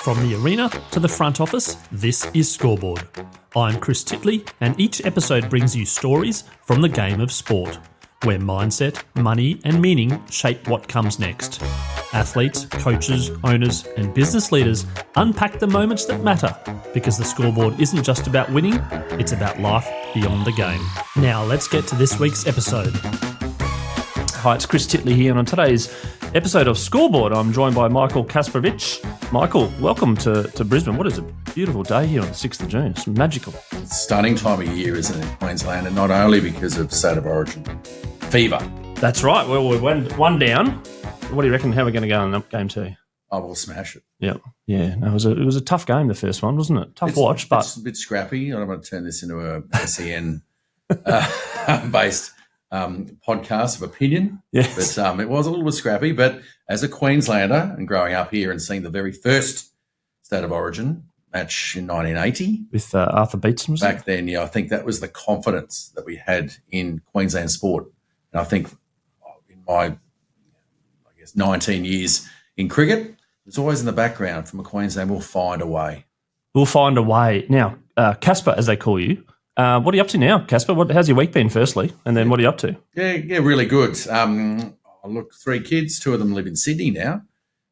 From the arena to the front office, this is Scoreboard. I'm Chris Titley, and each episode brings you stories from the game of sport, where mindset, money, and meaning shape what comes next. Athletes, coaches, owners, and business leaders unpack the moments that matter, because the Scoreboard isn't just about winning, it's about life beyond the game. Now let's get to this week's episode. Hi, it's Chris Titley here, and on today's episode of Scoreboard, I'm joined by Michael Kasprowicz. Michael, welcome to Brisbane. What is a beautiful day here on the 6th of June. It's magical. It's a stunning time of year, isn't it, in Queensland, and not only because of State of Origin fever. That's right. Well, we went one down. What do you reckon? How are we going to go in game two? I will smash it. Yeah. No, it was a tough game, the first one, wasn't it? Tough watch, but it's a bit scrappy. I don't want to turn this into a SEN based podcast of opinion. Yes. But it was a little bit scrappy. But as a Queenslander and growing up here and seeing the very first State of Origin match in 1980 with Arthur Beetson, was back then, I think that was the confidence that we had in Queensland sport. And I think in my 19 years in cricket, it's always in the background from a Queensland, we'll find a way. We'll find a way. Now, Kaspa, as they call you, what are you up to now, Kaspa? How's your week been, firstly? And then what are you up to? Yeah, really good. Look, 3 kids, 2 of them live in Sydney now.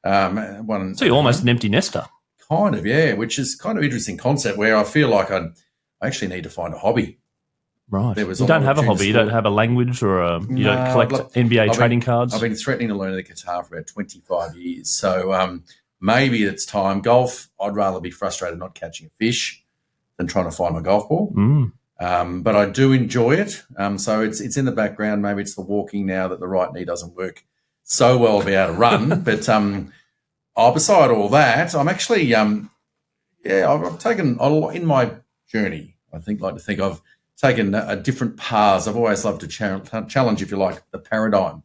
So you're almost an empty nester. Kind of, yeah, which is kind of an interesting concept where I feel like I actually need to find a hobby. Right. You don't have a hobby. You don't have a language or you don't collect NBA trading cards? I've been threatening to learn the guitar for about 25 years. So maybe it's time. Golf, I'd rather be frustrated not catching a fish than trying to find my golf ball. But I do enjoy it. So it's in the background. Maybe it's the walking now that the right knee doesn't work so well to be able to run. But beside all that, I'm actually, I've taken in my journey, I've taken a different paths. I've always loved to challenge, if you like, the paradigm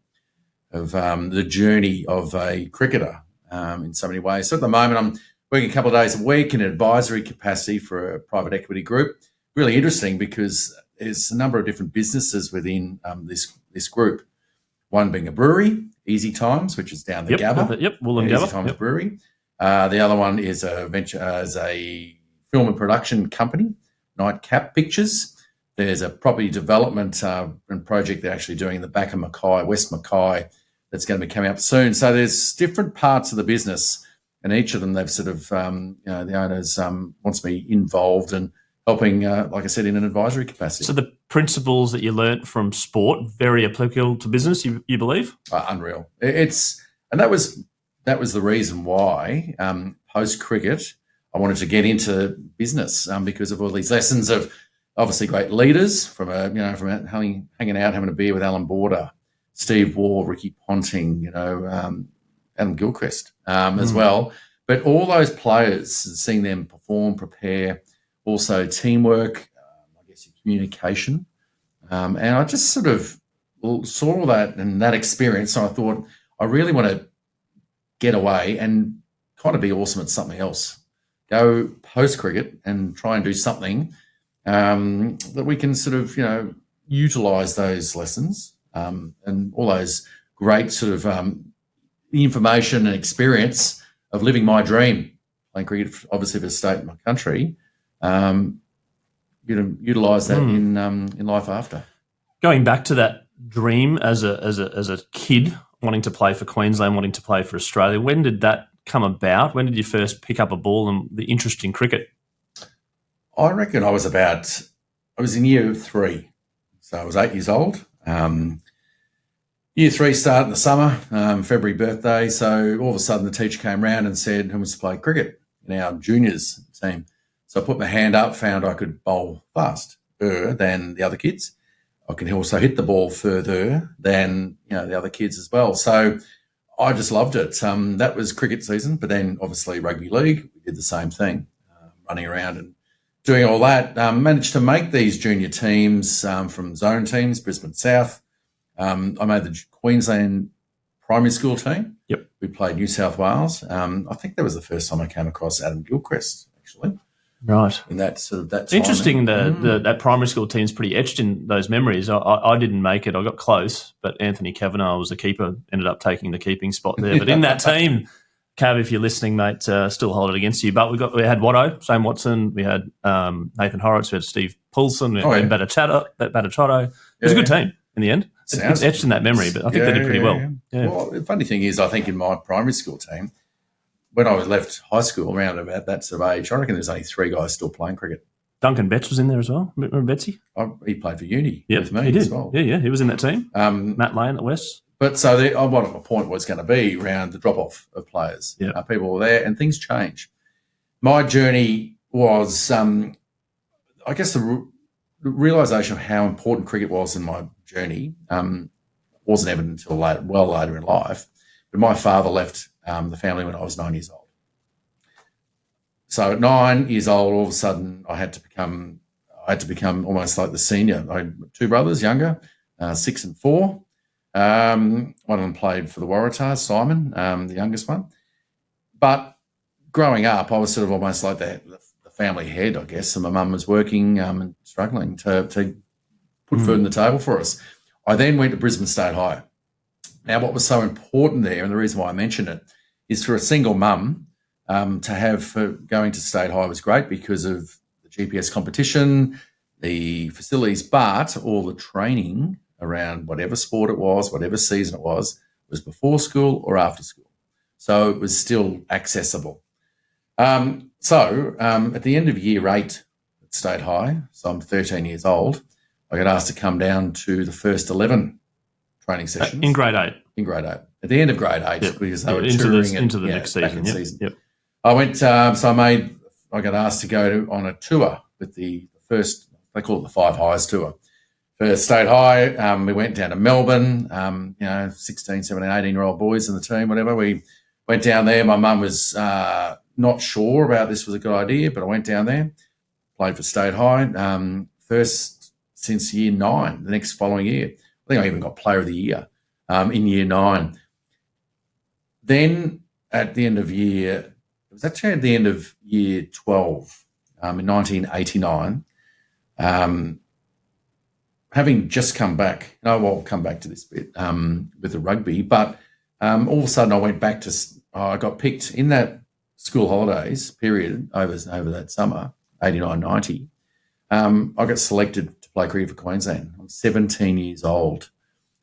of the journey of a cricketer in so many ways. So at the moment, I'm working a couple of days a week in an advisory capacity for a private equity group. Really interesting because there's a number of different businesses within this group. One being a brewery, Easy Times, which is down the Gabba. Wollongabba. Easy Times Brewery. The other one is a venture as a film and production company, Nightcap Pictures. There's a property development and project they're actually doing in the back of Mackay, West Mackay, that's going to be coming up soon. So there's different parts of the business, and each of them they've sort of, the owners wants me involved and helping, like I said, in an advisory capacity. So the principles that you learnt from sport, very applicable to business, you believe? Unreal. And that was the reason why post cricket I wanted to get into business because of all these lessons of obviously great leaders from hanging out, having a beer with Alan Border, Steve Waugh, Ricky Ponting, Adam Gilchrist as well. But all those players, seeing them perform, prepare, also teamwork, your communication. And I just sort of saw that and that experience. So I thought I really want to get away and kind of be awesome at something else. Go post-cricket and try and do something that we can sort of, utilise those lessons and all those great sort of information and experience of living my dream, playing cricket, obviously for the state and my country, utilise that in life after. Going back to that dream as a kid, wanting to play for Queensland, wanting to play for Australia, when did that come about? When did you first pick up a ball and the interest in cricket? I reckon I was in year 3. So I was 8 years old. Year 3 started in the summer, February birthday. So all of a sudden the teacher came round and said, who wants to play cricket in our juniors team? So I put my hand up, found I could bowl faster than the other kids. I can also hit the ball further than the other kids as well. So I just loved it. That was cricket season, but then obviously rugby league, we did the same thing, running around and doing all that. Managed to make these junior teams from zone teams, Brisbane South. I made the Queensland primary school team. Yep. We played New South Wales. I think that was the first time I came across Adam Gilchrist, actually. Right. In that sort of that It's interesting that primary school team's pretty etched in those memories. I didn't make it. I got close, but Anthony Kavanagh was the keeper, ended up taking the keeping spot there. But in that team, Cav, if you're listening, mate, still hold it against you. But we had Watto, Shane Watson, we had Nathan Horrocks, we had Steve Poulsen, we had Batachotto. It was a good team in the end. It's etched in that memory, but I think they did pretty well. Yeah. Well, the funny thing is, I think in my primary school team, when I was left high school around about that sort of age, I reckon there's only 3 guys still playing cricket. Duncan Betts was in there as well. Remember Betsy? He played for uni with me he did. as well. Yeah, he was in that team. Matt Lane at West. But so what my point was going to be around the drop-off of players. Yeah. People were there and things change. My journey was, I guess, the realisation of how important cricket was in my journey wasn't evident until later in life. But my father left the family when I was 9 years old. So at 9 years old, all of a sudden, I had to become almost like the senior. I had 2 brothers, younger, 6 and 4. One of them played for the Waratahs, Simon, the youngest one. But growing up, I was sort of almost like the family head, I guess. And my mum was working and struggling to put food on the table for us. I then went to Brisbane State High. Now, what was so important there, and the reason why I mention it, is for a single mum to have going to State High was great because of the GPS competition, the facilities, but all the training around whatever sport it was, whatever season it was before school or after school. So it was still accessible. At the end of year 8 at State High, so I'm 13 years old, I got asked to come down to the first 11 training sessions. In grade 8? In grade 8. At the end of grade 8, because they were touring into the next season. Yep. I went, I got asked to go on a tour with the first, they call it the 5 Highs tour. For State High, we went down to Melbourne, 16, 17, 18-year-old boys in the team, whatever. We went down there. My mum was not sure about this was a good idea, but I went down there, played for State High, first since year 9, the next following year. I think I even got Player of the Year in year 9. Then at the end of year 12 in 1989, having just come back, I'll come back to this bit with the rugby, but all of a sudden I went back to, I got picked in that school holidays period over that summer, 89, 90. I got selected to play cricket for Queensland. I'm 17 years old.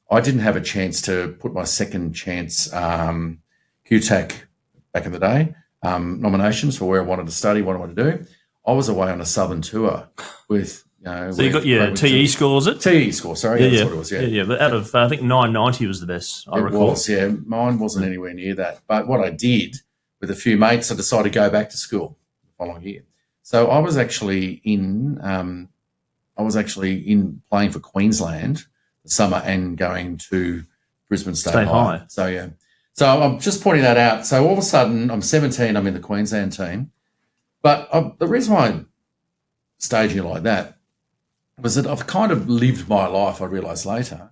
I didn't have a chance to put my second chance QTAC back in the day, nominations for where I wanted to study, what I wanted to do. I was away on a southern tour with, so you got your TE score, was it? TE score, sorry. That's what it was, Yeah, but out of, I think 990 was the best, I recall. It was, yeah. Mine wasn't anywhere near that. But what I did with a few mates, I decided to go back to school the following year. So I was actually in playing for Queensland the summer and going to Brisbane State High. So, yeah. So I'm just pointing that out. So all of a sudden, I'm 17, I'm in the Queensland team. But the reason why I'm staging it like that was that I've kind of lived my life, I realised later,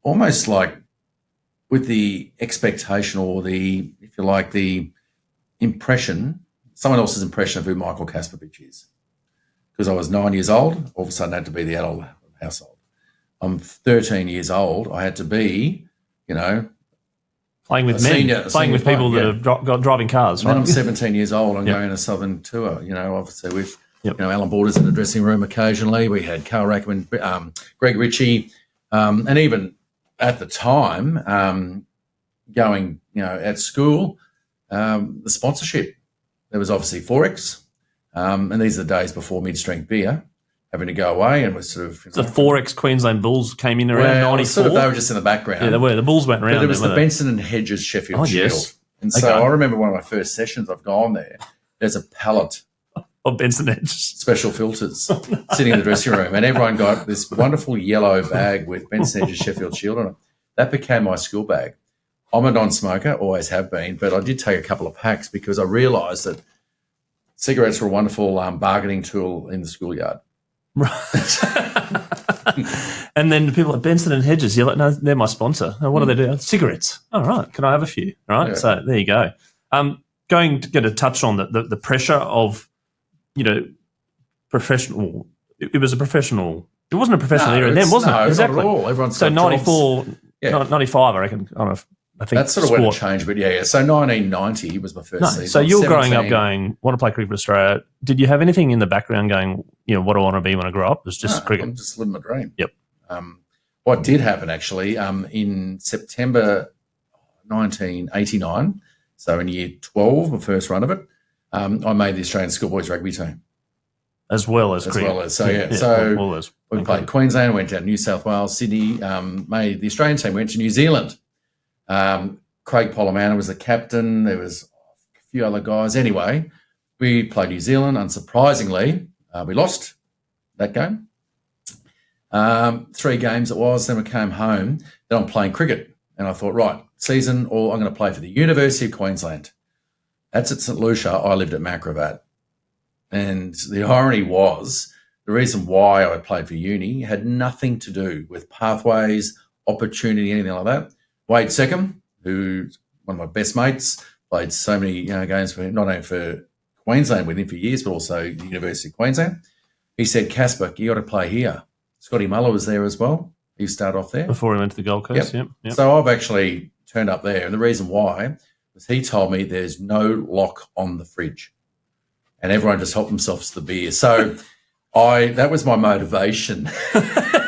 almost like with the expectation or the, if you like, the impression, someone else's impression of who Michael Kasprowicz is. Because I was 9 years old, all of a sudden I had to be the adult household. I'm 13 years old, I had to be, playing with men, playing with people that have got driving cars. Right? Then I'm 17 years old. I'm going on a southern tour. Obviously with Alan Borders in the dressing room occasionally. We had Carl Rackman, Greg Ritchie, and even at the time going at school, the sponsorship. There was obviously Forex, and these are the days before mid-strength beer. Having to go away and was sort of... The Forex Queensland Bulls came in around 94? They were just in the background. Yeah, they were. The Bulls went around. But there was the Benson and Hedges Sheffield Shield. Yes. And so I remember one of my first sessions, I've gone there, there's a pallet of Benson Hedges. Special filters sitting in the dressing room, and everyone got this wonderful yellow bag with Benson Hedges Sheffield Shield on it. That became my school bag. I'm a non-smoker, always have been, but I did take a couple of packs because I realised that cigarettes were a wonderful bargaining tool in the schoolyard. Right. And then people at Benson and Hedges, you're like, no, they're my sponsor. Oh, what do they do? Cigarettes. All right. Can I have a few? All right. Yeah. So there you go. Going to get a touch on the pressure of, professional. It was a professional. It wasn't a professional era then, wasn't it? No, exactly. Not at all. Everyone's so 94, 95, I reckon. I don't know if I think That's sort of when it changed, but yeah. So 1990 was my first season. So you're growing up going, want to play cricket for Australia. Did you have anything in the background going, what do I want to be when I grow up? It was just cricket. I'm just living my dream. Yep. What did happen actually in September 1989, so in year 12, the first run of it, I made the Australian schoolboys rugby team. As well as cricket. So we played Queensland, went down to New South Wales, Sydney, made the Australian team, went to New Zealand. Craig Polomana was the captain. There was a few other guys. Anyway, we played New Zealand. Unsurprisingly, we lost that game. 3 games it was. Then we came home. Then I'm playing cricket. And I thought, right, season, or I'm going to play for the University of Queensland. That's at St Lucia. I lived at Macrobat. And the irony was the reason why I played for uni had nothing to do with pathways, opportunity, anything like that. Wade Seckham, who's one of my best mates, played so many games for not only for Queensland with him for years, but also the University of Queensland. He said, Kaspa, you got to play here. Scotty Muller was there as well. He started off there. Before he went to the Gold Coast, yep. So I've actually turned up there. And the reason why was he told me there's no lock on the fridge. And everyone just helped themselves to the beer. So that was my motivation,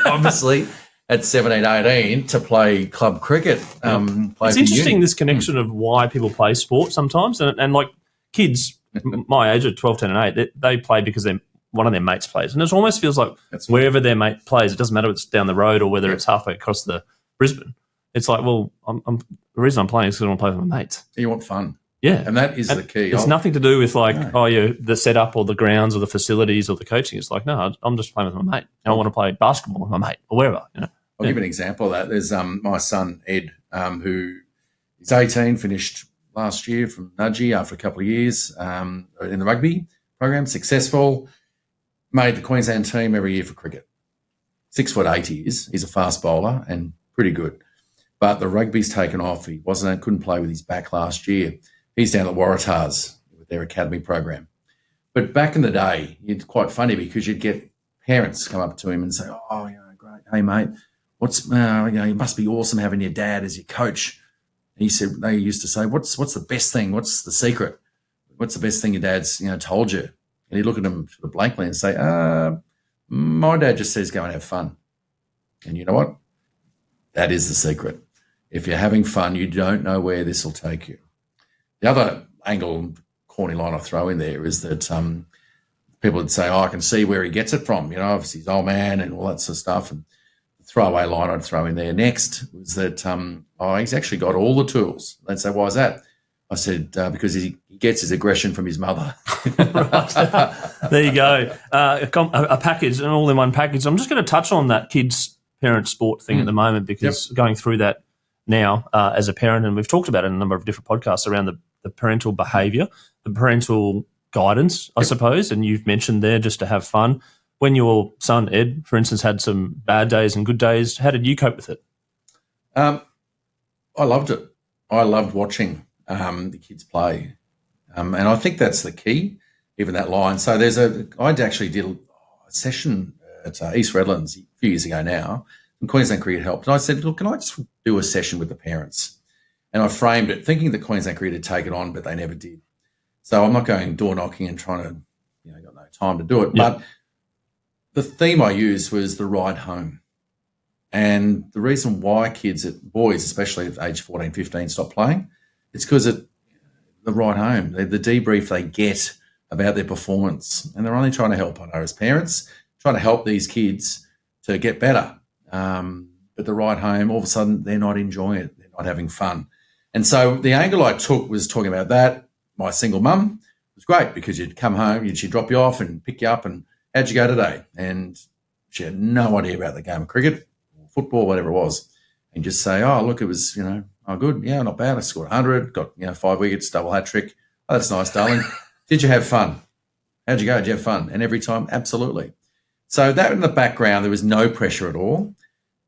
obviously, at 17, 18 to play club cricket. It's interesting, this connection of why people play sport sometimes. And like kids my age of 12, 10 and 8, they play because one of their mates plays. And it almost feels like wherever their mate plays, it doesn't matter if it's down the road or whether it's halfway across the Brisbane. It's like, well, the reason I'm playing is because I want to play with my mates. You want fun. Yeah. And that is the key. It's nothing to do with the setup or the grounds or the facilities or the coaching. It's like, no, I'm just playing with my mate. And I want to play basketball with my mate or wherever. I'll give you an example of that. There's my son, Ed, who is 18, finished last year from Nudgee after a couple of years in the rugby program, successful, made the Queensland team every year for cricket. 6'8" he is. He's a fast bowler and pretty good. But the rugby's taken off. He couldn't play with his back last year. He's down at Waratahs with their academy program. But back in the day, it's quite funny because you'd get parents come up to him and say, "Oh, great. Hey, mate, it must be awesome having your dad as your coach." And he said, they used to say, "What's the best thing? What's the secret? What's the best thing your dad's told you?" And he'd look at him sort of blankly and say, "My dad just says go and have fun." And you know what? That is the secret. If you're having fun, you don't know where this will take you. The other angle, corny line I throw in there is that people would say, I can see where he gets it from. Obviously he's old man and all that sort of stuff. And the throwaway line I'd throw in there next was that, he's actually got all the tools. They'd say, why is that? I said, because he gets his aggression from his mother. There you go. A package, an all-in-one package. I'm just going to touch on that kids, parent, sport thing at the moment because going through that now as a parent, and we've talked about it in a number of different podcasts around the parental behaviour, the parental guidance, I suppose, and you've mentioned there just to have fun. When your son, Ed, for instance, had some bad days and good days, how did you cope with it? I loved it. I loved watching the kids play. And I think that's the key, even that line. So I actually did a session at East Redlands a few years ago now, and Queensland Cricket helped. And I said, look, can I just do a session with the parents? And I framed it thinking that Queensland Cricket had taken on, but they never did. So I'm not going door knocking and trying to, got no time to do it. Yep. But the theme I used was the ride home. And the reason why boys, especially at age 14, 15, stop playing, it's because of the ride home, the debrief they get about their performance. And they're only trying to help, I know, as parents, trying to help these kids to get better. But the ride home, all of a sudden, they're not enjoying it. They're not having fun. And so the angle I took was talking about that. My single mum was great because you'd come home, she'd drop you off and pick you up and how'd you go today? And she had no idea about the game of cricket or football, whatever it was. And just say, oh, look, it was, good. Yeah, not bad. I scored 100, got, 5 wickets, double hat trick. Oh, that's nice, darling. Did you have fun? How'd you go? Did you have fun? And every time, absolutely. So that in the background, there was no pressure at all.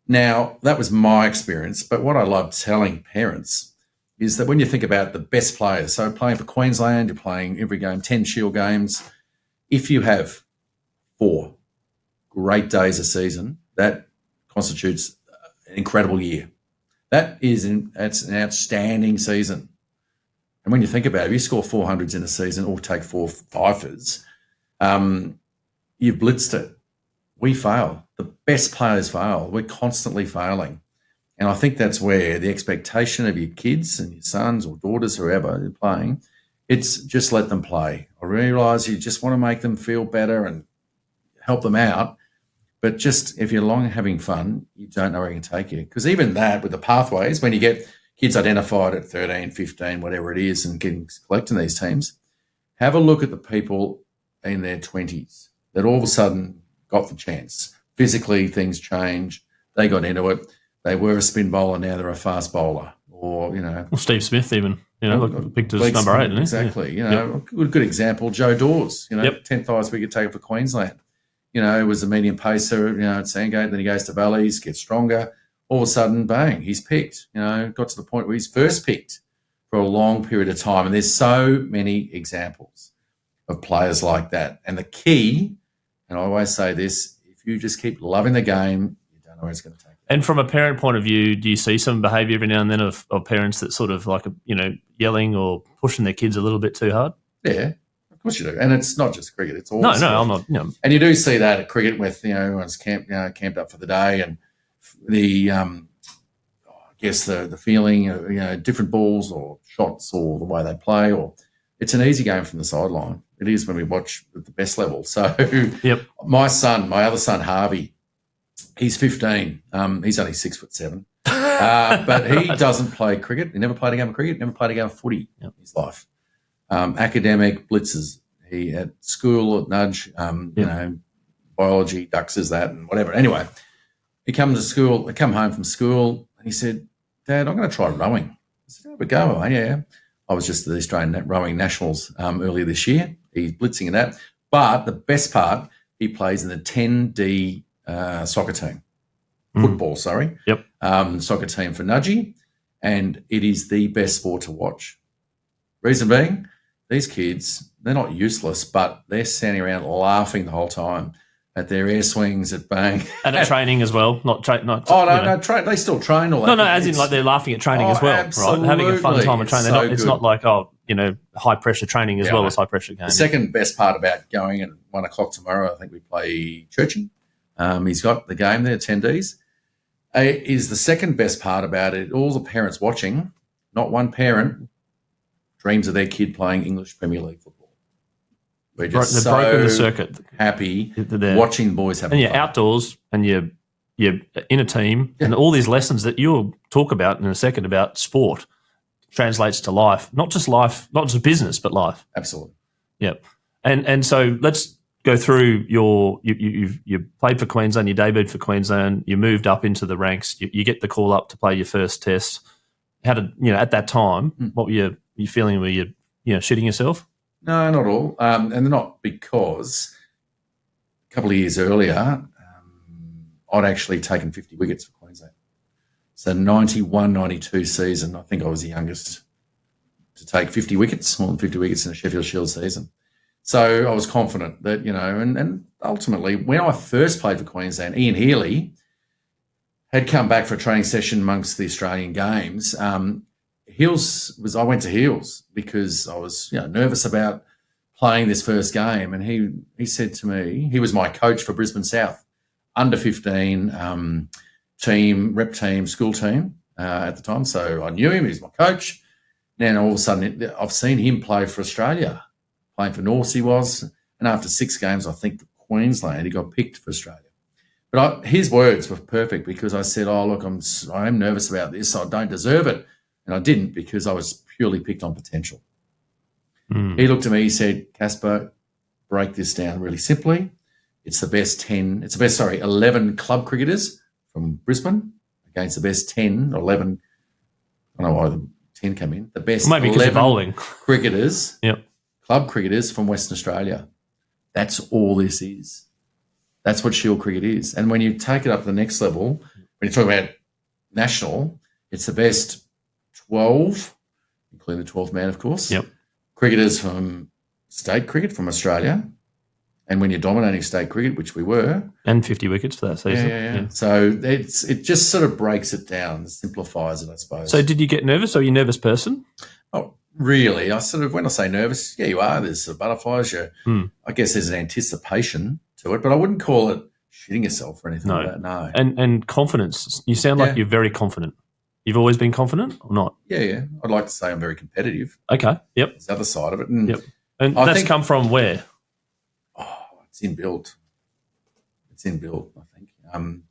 Now, that was my experience. But what I love telling parents is that when you think about the best players, so playing for Queensland, you're playing every game, 10 Shield games. If you have 4 great days a season, that constitutes an incredible year. That's an outstanding season. And when you think about it, if you score 400s in a season or take 4 fifers, you've blitzed it. We fail. The best players fail. We're constantly failing. And I think that's where the expectation of your kids and your sons or daughters, whoever you're playing, it's just let them play. I realise you just want to make them feel better and help them out. But just if you're long having fun, you don't know where it can take you. Because even that with the pathways, when you get kids identified at 13, 15, whatever it is, and collecting these teams, have a look at the people in their 20s that all of a sudden got the chance. Physically, things change. They got into it. They were a spin bowler, now they're a fast bowler. Or, well, Steve Smith even, picked as number 8, didn't he? Exactly. Good example, Joe Dawes, 10th highest wicket taker for Queensland. Was a medium pacer, at Sandgate, then he goes to Valleys, gets stronger. All of a sudden, bang, he's picked. Got to the point where he's first picked for a long period of time. And there's so many examples of players like that. And the key, and I always say this, if you just keep loving the game, you don't know where it's going to take you. And from a parent point of view, do you see some behaviour every now and then of parents that sort of like, yelling or pushing their kids a little bit too hard? Yeah, of course you do. And it's not just cricket. It's all No, I'm not. And you do see that at cricket with, everyone's camped up for the day and the, the feeling of, different balls or shots or the way they play, or it's an easy game from the sideline. It is when we watch at the best level. So my other son, Harvey, he's 15. He's only 6'7", but he doesn't play cricket. He never played a game of cricket, never played a game of footy in his life. Academic blitzes. He at school at Nudge, biology, duxes that and whatever. Anyway, he come home from school and he said, Dad, I'm going to try rowing. I said, have a go. Yeah. I was just at the Australian Rowing Nationals earlier this year. He's blitzing in that. But the best part, he plays in the 10D soccer team. Football, sorry. Yep. Soccer team for Nudgee. And it is the best sport to watch. Reason being, these kids, they're not useless, but they're standing around laughing the whole time at their air swings, at bang. And at training as well. They still train all that. No, as in like they're laughing at training as well, right? Having a fun time at training. It's not like, high pressure training as well as high pressure games. The second best part about going at 1 o'clock tomorrow, I think we play Churchy. He's got the game there, 10Ds. Is the second best part about it. All the parents watching, not one parent dreams of their kid playing English Premier League football. We're just broken the circuit. Happy watching the boys have fun. And you're outdoors and you're in a team and all these lessons that you'll talk about in a second about sport translates to life, not just business, but life. Absolutely. Yep. And so let's go through you played for Queensland, you debuted for Queensland, you moved up into the ranks, you get the call up to play your first test. How did, at that time, what were you feeling? Were you shitting yourself? No, not all. And not because a couple of years earlier, I'd actually taken 50 wickets for Queensland. So 91-92 season, I think I was the youngest to take 50 wickets, more than 50 wickets in a Sheffield Shield season. So I was confident that, and ultimately when I first played for Queensland, Ian Healy had come back for a training session amongst the Australian games. I went to Heels because I was nervous about playing this first game. And he said to me, he was my coach for Brisbane South, under 15 team, rep team, school team at the time. So I knew him, he was my coach. Now all of a sudden I've seen him play for Australia, playing for Norths he was. And after 6 games, I think for Queensland, he got picked for Australia. But his words were perfect because I said, look, I am nervous about this. I don't deserve it. And I didn't because I was purely picked on potential. He looked at me, he said, Kaspa, break this down really simply. It's the best 11 club cricketers from Brisbane against the best 10 or 11, I don't know why the 10 come in, the best 11 cricketers, club cricketers from Western Australia. That's all this is. That's what Shield cricket is. And when you take it up to the next level, when you talk about national, it's the best 12, including the 12th man, of course, cricketers from state cricket from Australia, And when you're dominating state cricket, which we were. And 50 wickets for that season. Yeah. So it just sort of breaks it down, simplifies it, I suppose. So did you get nervous? Are you a nervous person? Oh, really? When I say nervous, yeah, you are. There's sort of butterflies. I guess there's an anticipation to it, but I wouldn't call it shitting yourself or anything like that, no. And confidence. You sound like you're very confident. You've always been confident or not? Yeah. I'd like to say I'm very competitive. Okay, yep. It's the other side of it. And that's come from where? It's inbuilt. I think.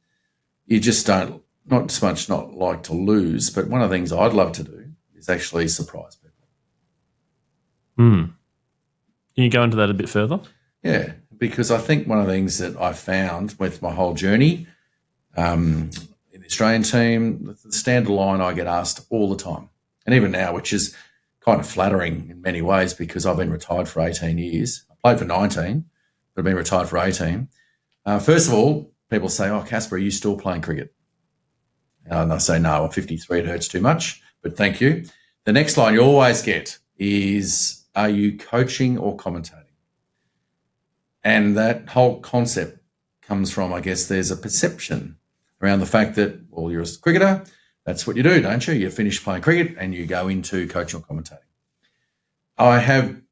You just don't, not so much not like to lose, but one of the things I'd love to do is actually surprise people. Can you go into that a bit further? Yeah, because I think one of the things that I found with my whole journey in the Australian team, the standard line I get asked all the time, and even now, which is kind of flattering in many ways because I've been retired for 18 years. I played for 19. I've been retired for 18. First of all, people say, Kaspa, are you still playing cricket? And I say, no, I'm 53, it hurts too much, but thank you. The next line you always get is, are you coaching or commentating? And that whole concept comes from, I guess, there's a perception around the fact that, well, you're a cricketer, that's what you do, don't you? You finish playing cricket and you go into coaching or commentating. I have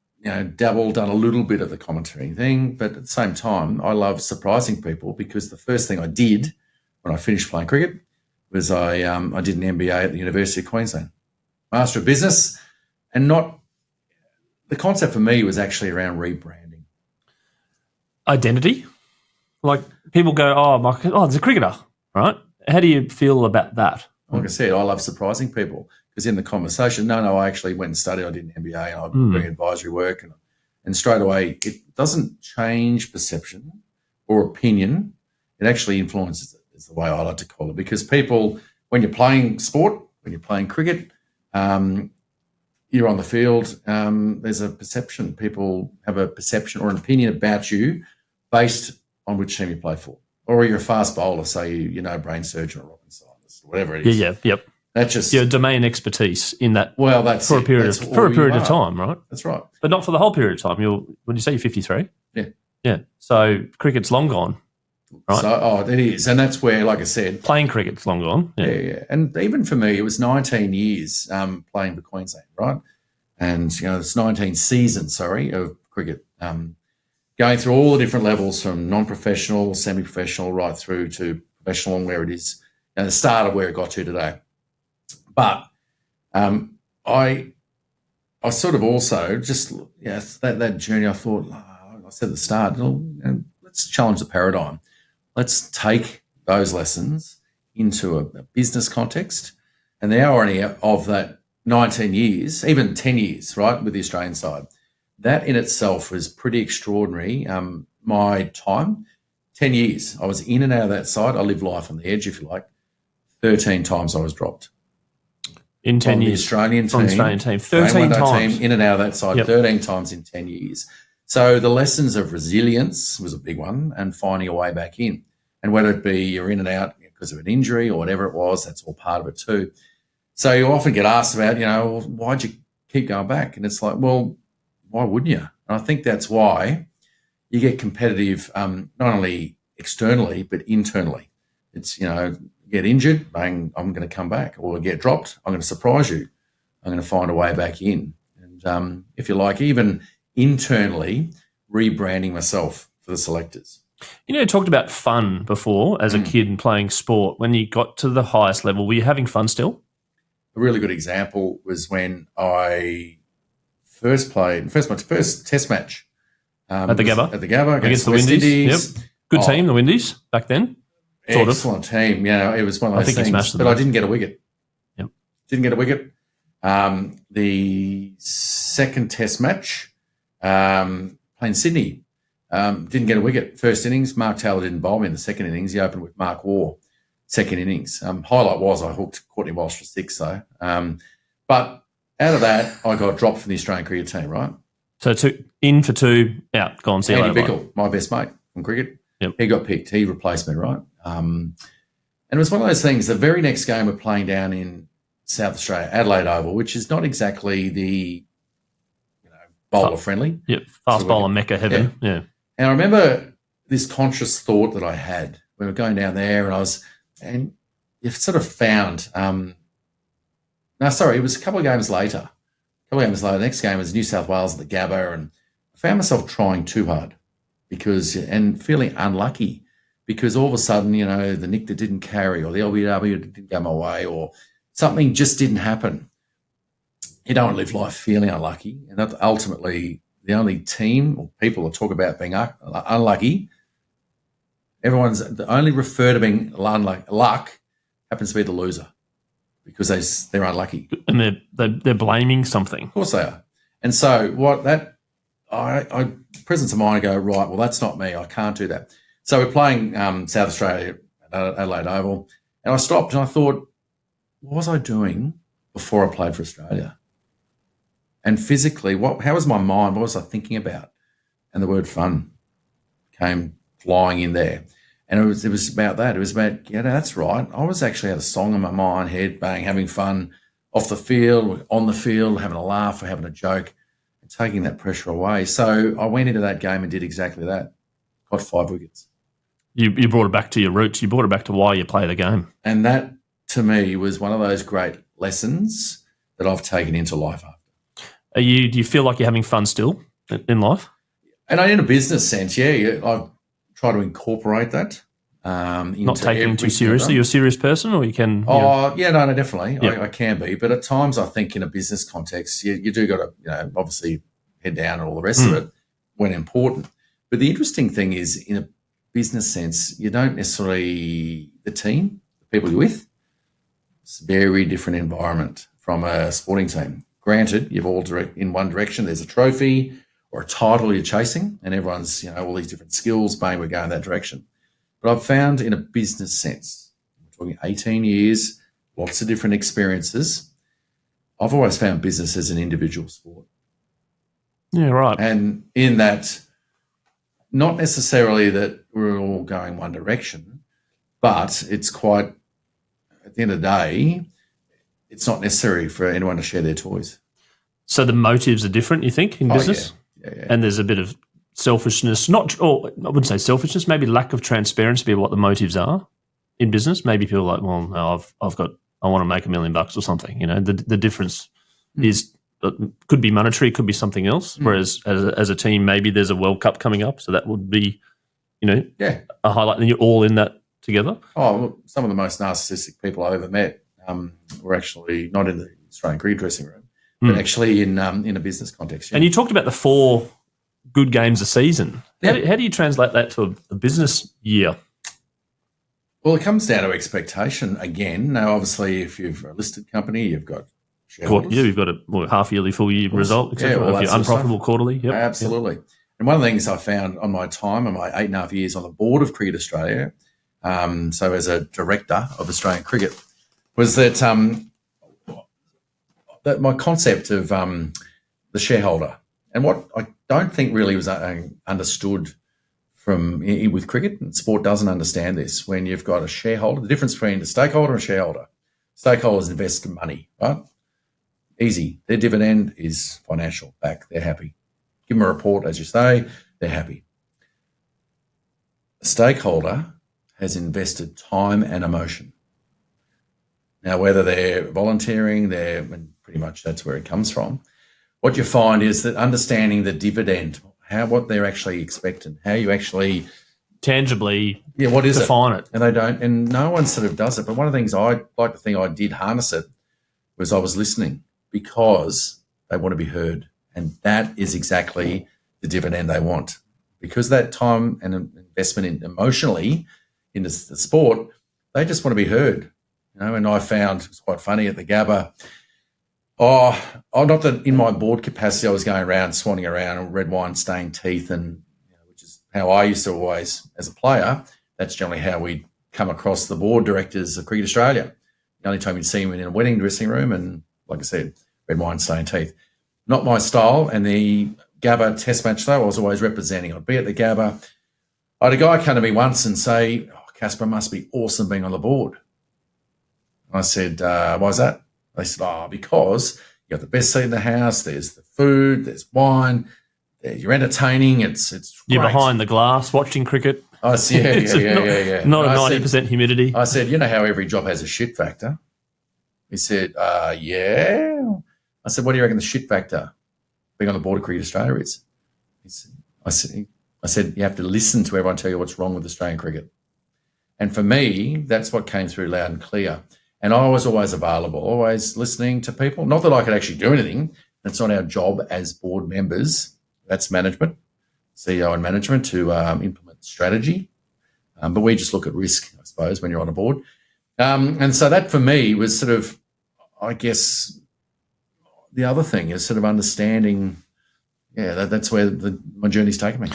dabbled, done a little bit of the commentary thing, but at the same time, I love surprising people because the first thing I did when I finished playing cricket was I did an MBA at the University of Queensland, Master of Business, and the concept for me was actually around rebranding. Identity? Like people go, there's a cricketer, right? How do you feel about that? Like I said, I love surprising people. Because in the conversation, I actually went and studied. I did an MBA and I was doing advisory work. And straight away, it doesn't change perception or opinion. It actually influences it, is the way I like to call it. Because people, when you're playing sport, when you're playing cricket, you're on the field, there's a perception. People have a perception or an opinion about you based on which team you play for. Or you're a fast bowler, say you're brain surgeon or rocket scientist, whatever it is. Yep. That's just your domain expertise in that. Well, that's for a period of time, right? That's right. But not for the whole period of time. When you say you're 53? Yeah. So cricket's long gone, right? So, it is, and that's where, like I said, playing cricket's long gone. Yeah. And even for me, it was 19 years playing for Queensland, right? And it's 19 seasons, of cricket, going through all the different levels from non-professional, semi-professional, right through to professional, and where it is, the start of where it got to today. But I sort of also just that journey. I thought, I said at the start, let's challenge the paradigm. Let's take those lessons into a business context, and the irony of that 19 years, even 10 years, right, with the Australian side, that in itself was pretty extraordinary. My time, 10 years, I was in and out of that side. I lived life on the edge, if you like. 13 times I was dropped. In 10 years. The Australian team. 13 times. Team, in and out of that side, 13 times in 10 years. So the lessons of resilience was a big one, and finding a way back in. And whether it be you're in and out because of an injury or whatever it was, that's all part of it too. So you often get asked about, why'd you keep going back? And it's like, well, why wouldn't you? And I think that's why you get competitive not only externally but internally. It's, get injured, bang, I'm going to come back, or get dropped, I'm going to surprise you. I'm going to find a way back in. And if you like, even internally rebranding myself for the selectors. You talked about fun before as a kid and playing sport. When you got to the highest level, were you having fun still? A really good example was when I first played, my first test match. At the Gabba? At the Gabba against the West Indies. Yep. Good team, the Windies, back then. Excellent team. It was one of those things. But I didn't get a wicket. Yep. Didn't get a wicket. The second test match, playing Sydney, didn't get a wicket. First innings, Mark Taylor didn't bowl me in the second innings. He opened with Mark Waugh, second innings. Highlight was I hooked Courtney Walsh for 6, though. But out of that, I got dropped from the Australian cricket team, right? So in for 2, out, gone, see you later. Andy Bickle, my best mate from cricket. Yep. He got picked. He replaced me, right? And it was one of those things, the very next game we're playing down in South Australia, Adelaide Oval, which is not exactly the bowler-friendly. Yep, fast bowler mecca heaven. Yeah. And I remember this conscious thought that I had. We were going down there and you've sort of found, it was a couple of games later. The next game was New South Wales at the Gabba, and I found myself trying too hard and feeling unlucky because all of a sudden, the nick that didn't carry or the LBW didn't go my way or something just didn't happen. You don't live life feeling unlucky, and that's ultimately the only team or people that talk about being unlucky. Everyone's only refer to being luck happens to be the loser because they're unlucky. And they're blaming something. Of course they are. And so I presence of mind go, right, well, that's not me. I can't do that. So we're playing South Australia at Adelaide Oval, and I stopped and I thought, what was I doing before I played for Australia? And physically, how was my mind? What was I thinking about? And the word fun came flying in there. And it was about that. It was about, that's right. I was actually had a song in my mind, head bang, having fun off the field, on the field, having a laugh or having a joke, and taking that pressure away. So I went into that game and did exactly that. Got 5 wickets. You brought it back to your roots. You brought it back to why you play the game. And that, to me, was one of those great lessons that I've taken into life after. Do you feel like you're having fun still in life? And in a business sense, I try to incorporate that. Not taking it too seriously. You're a serious person, or you can? No, definitely. Yep. I can be, but at times I think in a business context, you do got to, obviously head down and all the rest of it when important. But the interesting thing is, in a business sense, you don't necessarily the team, the people you're with. It's a very different environment from a sporting team. Granted, you've all in one direction. There's a trophy or a title you're chasing, and everyone's, all these different skills, bang, we're going that direction. But I've found in a business sense, we're talking 18 years, lots of different experiences, I've always found business as an individual sport. Yeah, right. And in that, not necessarily that we're all going one direction, but it's quite, at the end of the day, it's not necessary for anyone to share their toys. So the motives are different, you think, in business? Yeah. And there's a bit of selfishness, I wouldn't say selfishness, maybe lack of transparency about what the motives are in business. Maybe people are like, well, no, I want to make $1 million or something. The difference is could be monetary, could be something else. Whereas as a team, maybe there's a World Cup coming up, so that would be, a highlight, and you're all in that together. Oh, well, some of the most narcissistic people I've ever met were actually not in the Australian cricket dressing room, but actually in a business context. And you talked about the 4 good games a season. How do you translate that to a business year? Well, it comes down to expectation again. Now, obviously, if you've a listed company, you've got shareholders. You've got a half-yearly, full-year result, etc. If you're unprofitable quarterly. Yep. Absolutely. Yep. And one of the things I found on my time, on my 8.5 years on the board of Cricket Australia, so as a director of Australian cricket, was that my concept of the shareholder, and what I don't think really was understood with cricket, and sport doesn't understand this. When you've got a shareholder, the difference between a stakeholder and a shareholder. Stakeholders invest money, right? Easy. Their dividend is financial back. They're happy. Give them a report, as you say, they're happy. A stakeholder has invested time and emotion. Now, whether they're volunteering, and pretty much that's where it comes from. What you find is that understanding the dividend, what they're actually expecting, how you actually tangibly what is define it. And they don't, and no one sort of does it. But one of the things I like to think I did harness it was I was listening because they want to be heard. And that is exactly the dividend they want. Because that time and investment emotionally into the sport, they just want to be heard. And I found, it was quite funny at the Gabba, not that in my board capacity I was going around, swanning around and red wine stained teeth, and which is how I used to always, as a player, that's generally how we come across the board directors of Cricket Australia. The only time you'd see me in a wedding dressing room, and like I said, red wine stained teeth. Not my style. And the Gabba test match, though, I was always representing. I'd be at the Gabba. I had a guy come to me once and say, Kaspa must be awesome being on the board. I said, why is that? They said, because you got the best seat in the house, there's the food, there's wine, you're entertaining. It's You're great. behind the glass watching cricket. I said, yeah. Not a 90% humidity. I said, you know how every job has a shit factor? He said, yeah. I said, what do you reckon the shit factor being on the board of Cricket Australia is? I said, you have to listen to everyone tell you what's wrong with Australian cricket. And for me, that's what came through loud and clear. And I was always available, always listening to people. Not that I could actually do anything. That's not our job as board members. That's management, CEO and management to implement strategy. But we just look at risk, I suppose, when you're on a board. And so that for me was sort of, I guess, the other thing is sort of understanding, that's where my journey's taken me.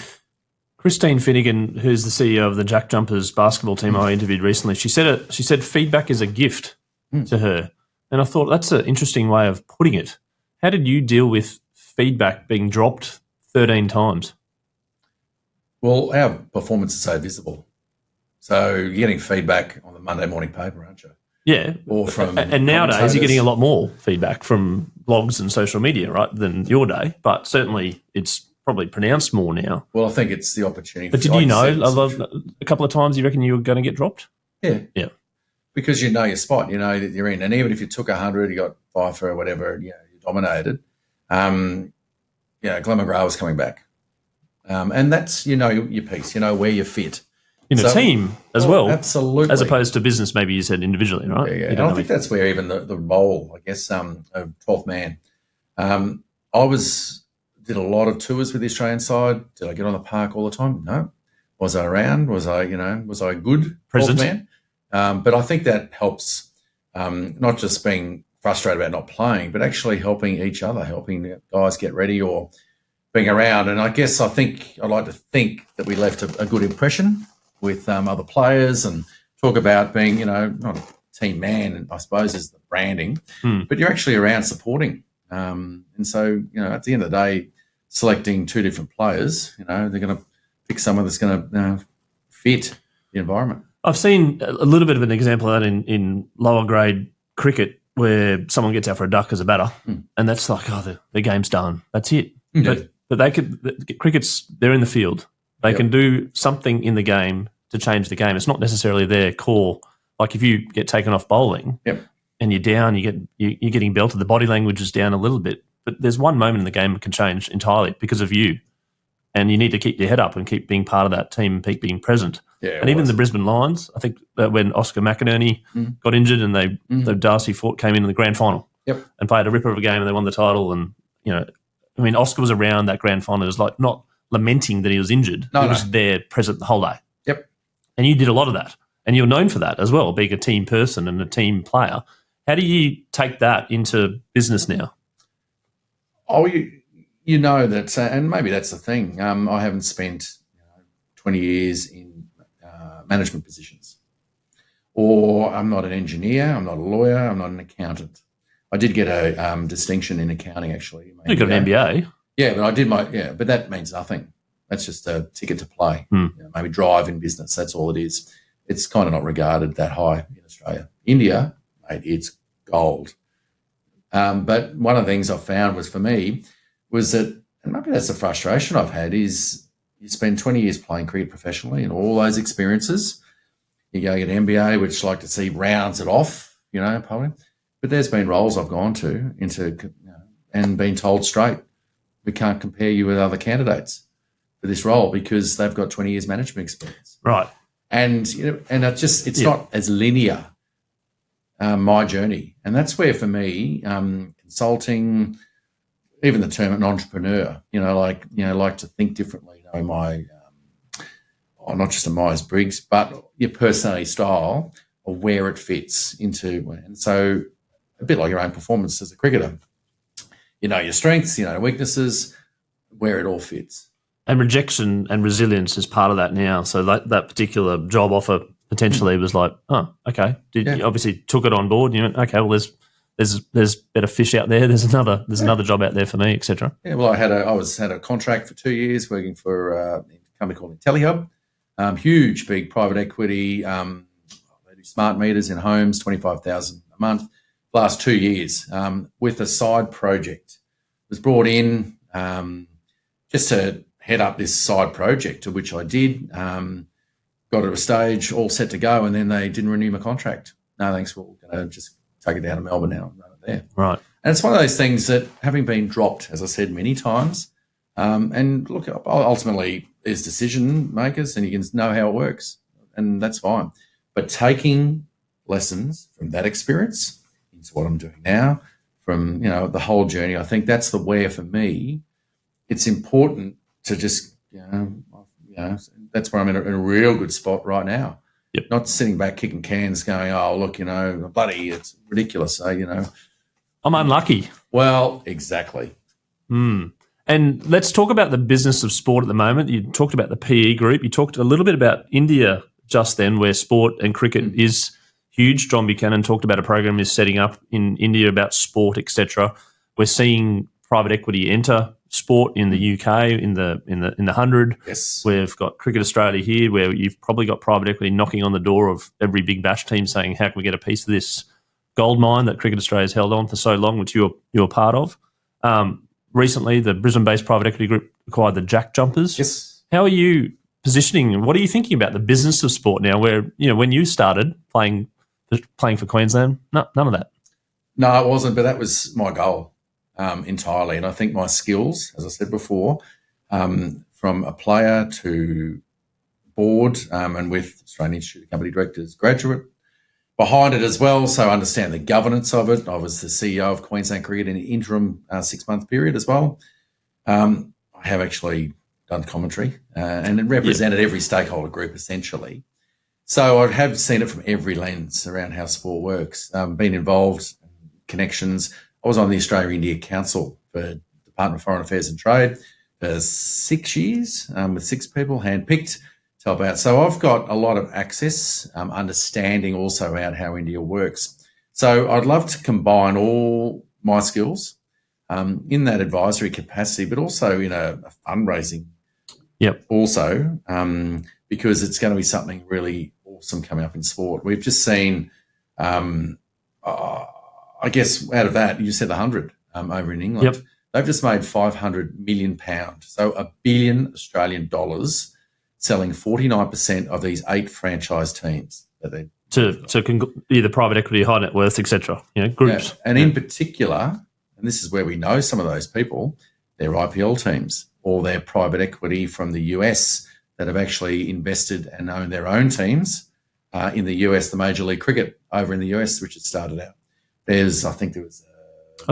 Christine Finnegan, who's the CEO of the Jack Jumpers basketball team I interviewed recently, she said feedback is a gift to her. And I thought that's an interesting way of putting it. How did you deal with feedback being dropped 13 times? Well, our performance is so visible. So you're getting feedback on the Monday morning paper, aren't you? Yeah. Or from and nowadays you're getting a lot more feedback from blogs and social media, right, than your day. But certainly it's probably pronounced more now. Well, I think it's the opportunity. But did you know a couple of times you reckon you were going to get dropped? Yeah. Yeah. Because you know your spot, you know that you're in. And even if you took 100, you got 5 for whatever, you dominated. Glenn McGrath was coming back. And that's, your piece, where you fit. In a team as well. Absolutely. As opposed to business, maybe you said individually, right? Yeah. And I think that's where even the role, I guess, of 12th man. I did a lot of tours with the Australian side. Did I get on the park all the time? No. Was I around? Was I a good present 12th man? But I think that helps not just being frustrated about not playing, but actually helping each other, helping guys get ready or being around. And I guess I'd like to think that we left a good impression with other players and talk about being, not a team man, and I suppose is the branding, but you're actually around supporting. And so, at the end of the day, selecting 2 different players, they're going to pick someone that's going to fit the environment. I've seen a little bit of an example of that in lower grade cricket where someone gets out for a duck as a batter and that's like, the game's done. That's it. Yeah. But they're in the field. They can do something in the game to change the game. It's not necessarily their core. Like if you get taken off bowling and you're down, you're getting belted, the body language is down a little bit. But there's one moment in the game that can change entirely because of you. And you need to keep your head up and keep being part of that team and keep being present. Yeah, and even the Brisbane Lions, I think that when Oscar McInerney got injured and the Darcy Fort came in the grand final and played a ripper of a game and they won the title. And, Oscar was around that grand final. It was like not lamenting that he was injured. He was there present the whole day. Yep. And you did a lot of that. And you're known for that as well, being a team person and a team player. How do you take that into business now? Oh, you know that, and maybe that's the thing. I haven't spent 20 years in management positions. Or I'm not an engineer, I'm not a lawyer, I'm not an accountant. I did get a distinction in accounting, actually. You got an MBA. Yeah, but I did but that means nothing. That's just a ticket to play. Maybe drive in business, that's all it is. It's kind of not regarded that high in Australia. India, mate, it's gold. But one of the things I found was that, and maybe that's the frustration I've had, is you spend 20 years playing cricket professionally and all those experiences. You go get an MBA, which I like to see rounds it off, probably. But there's been roles I've gone to and been told straight, we can't compare you with other candidates for this role because they've got 20 years management experience. Right. And it's not as linear, my journey. And that's where for me, consulting, even the term an entrepreneur, like to think differently, not just a Myers-Briggs, but your personality style or where it fits into. And so a bit like your own performance as a cricketer, your strengths, weaknesses, where it all fits. And rejection and resilience is part of that now. So that particular job offer potentially was like, oh, okay. You obviously took it on board. You went, okay, well, there's better fish out there. There's another job out there for me, etc. Yeah, well, I had a contract for 2 years working for a company called IntelliHub, huge, big private equity. They do smart meters in homes, 25,000 a month. Last 2 years, with a side project, was brought in just to head up this side project, to which I did. Got to a stage all set to go, and then they didn't renew my contract. No, thanks. We're going to just take it down to Melbourne now and run it there. Right. And it's one of those things that, having been dropped, as I said many times, and look, ultimately there's decision makers and you can know how it works, and that's fine. But taking lessons from that experience into what I'm doing now, from the whole journey, I think that's the where for me. It's important to just that's where I'm in a real good spot right now. Yep. Not sitting back kicking cans, going, oh look, bloody, it's ridiculous. So I'm unlucky. Well, exactly. And let's talk about the business of sport at the moment. You talked about the PE group. You talked a little bit about India just then, where sport and cricket is huge. John Buchanan talked about a program he's setting up in India about sport, etc. We're seeing private equity enter sport in the UK in the 100. Yes. We've got Cricket Australia here, where you've probably got private equity knocking on the door of every Big Bash team saying, how can we get a piece of this gold mine that Cricket Australia's held on for so long, which you're part of. Recently, the Brisbane-based private equity group acquired the Jack Jumpers. Yes. How are you positioning, and what are you thinking about the business of sport now, where, when you started playing for Queensland, none of that? No, it wasn't, but that was my goal entirely. And I think my skills, as I said before, from a player to board and with Australian Institute of Company Directors graduate behind it as well, so understand the governance of it. I was the CEO of Queensland Cricket in an interim 6-month period as well. I have actually done commentary and represented every stakeholder group essentially. So I have seen it from every lens around how sport works, been involved, connections. I was on the Australia-India Council for Department of Foreign Affairs and Trade for 6 years with 6 people handpicked to help out. So I've got a lot of access, understanding also around how India works. So I'd love to combine all my skills in that advisory capacity, but also in a fundraising. Yep. Also, because it's going to be something really awesome coming up in sport. We've just seen, I guess, out of that, you said the 100 over in England. Yep. They've just made £500 million, so $1 billion Australian dollars, selling 49% of these 8 franchise teams that they to either private equity, high net worth, etc. Groups. Yeah. And in particular, and this is where we know some of those people, they're IPL teams or they're private equity from the US that have actually invested and own their own teams in the US, the Major League Cricket over in the US, which it started out. I